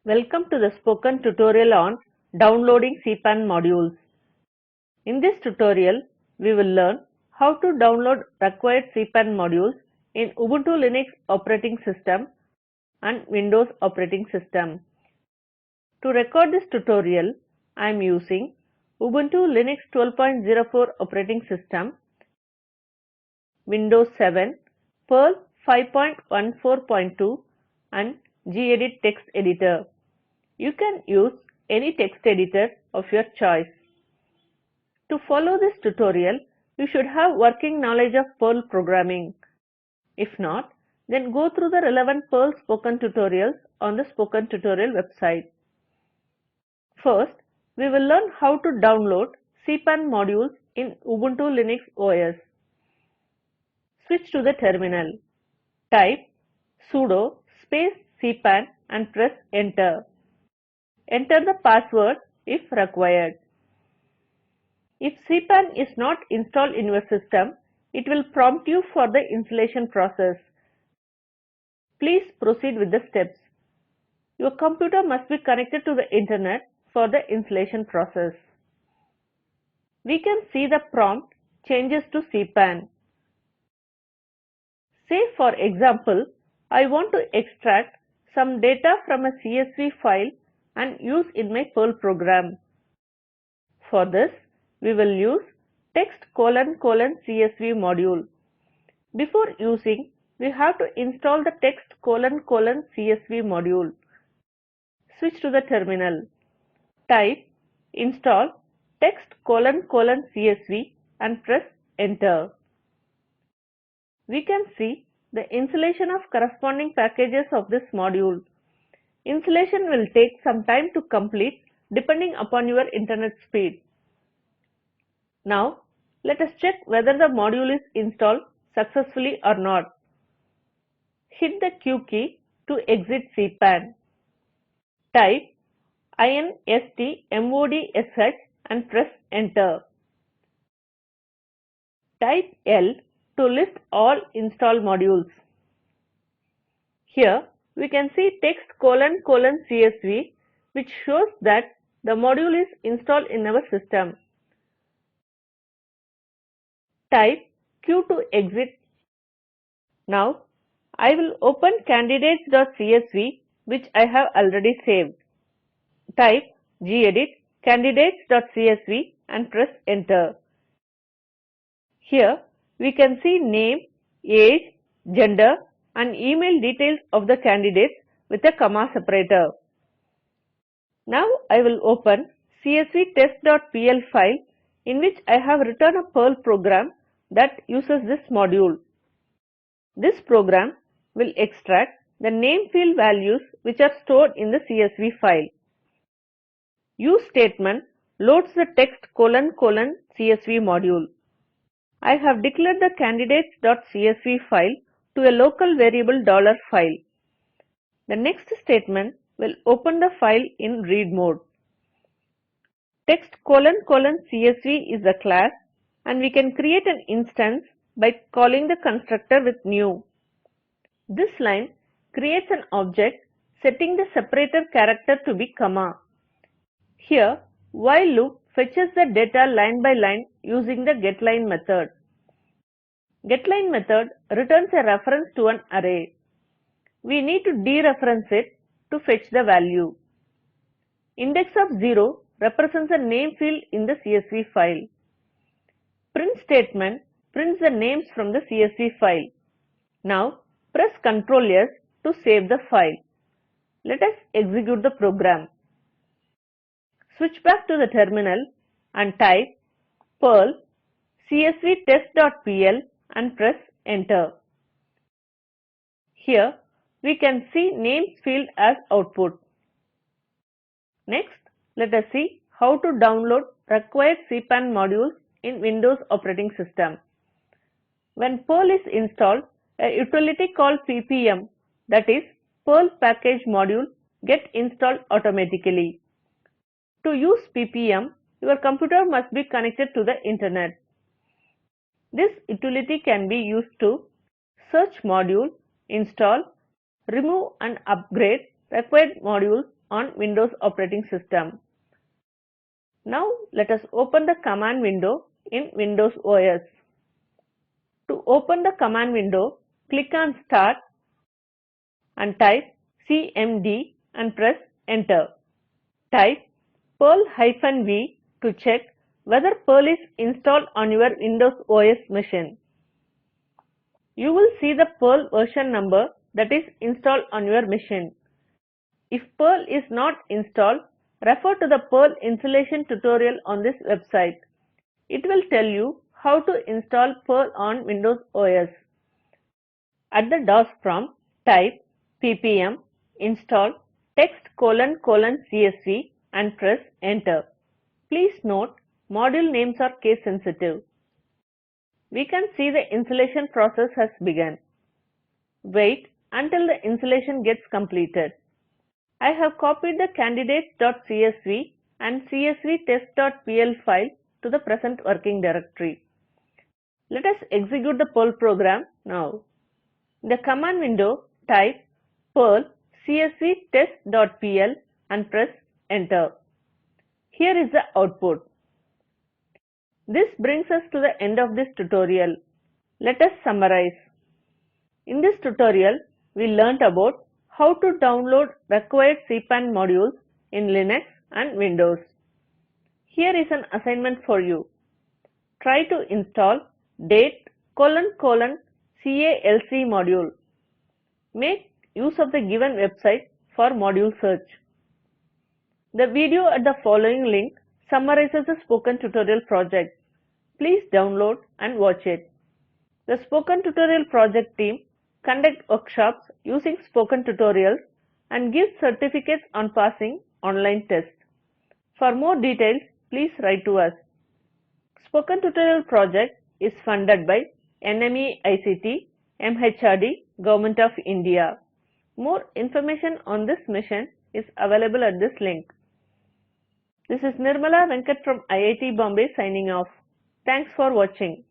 Welcome to the spoken tutorial on downloading cpan modules. In this tutorial, we will learn how to download required cpan modules in Ubuntu Linux operating system and Windows operating system. To record this tutorial, I am using Ubuntu Linux 12.04 operating system, Windows 7, Perl 5.14.2 and gedit text editor. You can use any text editor of your choice. To follow this tutorial, you should have working knowledge of Perl programming. If not, then go through the relevant Perl spoken tutorials on the spoken tutorial website. First, we will learn how to download cpan modules in Ubuntu Linux OS. Switch to the terminal. Type sudo space cpan and press enter. Enter the password if required. If cpan is not installed in your system, it will prompt you for the installation process. Please proceed with the steps. Your computer must be connected to the internet for the installation process. We can see the prompt changes to cpan. Say for example, I want to extract some data from a CSV file and use in my Perl program. For this, we will use text::CSV module. Before using, we have to install the text::CSV module. Switch to the terminal. Type install text::CSV and press enter. We can see the installation of corresponding packages of this module. Installation will take some time to complete depending upon your internet speed. Now, let us check whether the module is installed successfully or not. Hit the Q key to exit cpan. Type installmodsh and press enter. Type L to list all installed modules. Here we can see text::CSV which shows that the module is installed in our system. Type Q to exit. Now I will open candidates.csv which I have already saved. Type gedit candidates.csv and press enter. Here we can see name, age, gender and email details of the candidates with a comma separator. Now I will open csvtest.pl file in which I have written a Perl program that uses this module. This program will extract the name field values which are stored in the CSV file. Use statement loads the text::CSV module. I have declared the candidates.csv file to a local variable $file. The next statement will open the file in read mode. Text::CSV is a class and we can create an instance by calling the constructor with new. This line creates an object setting the separator character to be comma. Here, while loop fetches the data line by line using the getLine method. GetLine method returns a reference to an array. We need to dereference it to fetch the value. Index of 0 represents a name field in the CSV file. Print statement prints the names from the CSV file. Now press Ctrl S to save the file. Let us execute the program. Switch back to the terminal and type Perl csvtest.pl and press enter. Here we can see names field as output. Next, let us see how to download required cpan modules in Windows operating system. When Perl is installed, a utility called ppm, that is Perl package module, gets installed automatically. To use ppm, your computer must be connected to the internet. This utility can be used to search module, install, remove and upgrade required modules on Windows operating system. Now let us open the command window in Windows OS. To open the command window, click on Start and type cmd and press enter. Type Perl-v to check whether Perl is installed on your Windows OS machine. You will see the Perl version number that is installed on your machine. If Perl is not installed, refer to the Perl installation tutorial on this website. It will tell you how to install Perl on Windows OS. At the DOS prompt, type ppm install text::csv and press enter. Please note, module names are case sensitive. We can see the installation process has begun. Wait until the installation gets completed. I have copied the candidates.csv and csvtest.pl file to the present working directory. Let us execute the Perl program now. In the command window, type Perl csvtest.pl and press enter. Here is the output. This brings us to the end of this tutorial. Let us summarize. In this tutorial, we learnt about how to download required CPAN modules in Linux and Windows. Here is an assignment for you. Try to install date::calc module. Make use of the given website for module search. The video at the following link summarizes the spoken tutorial project. Please download and watch it. The Spoken Tutorial project team conduct workshops using spoken tutorials and gives certificates on passing online tests. For more details, please write to us. Spoken Tutorial project is funded by NMEICT, MHRD, Government of India. More information on this mission is available at this link. This is Nirmala Venkat from IIT Bombay signing off. Thanks for watching.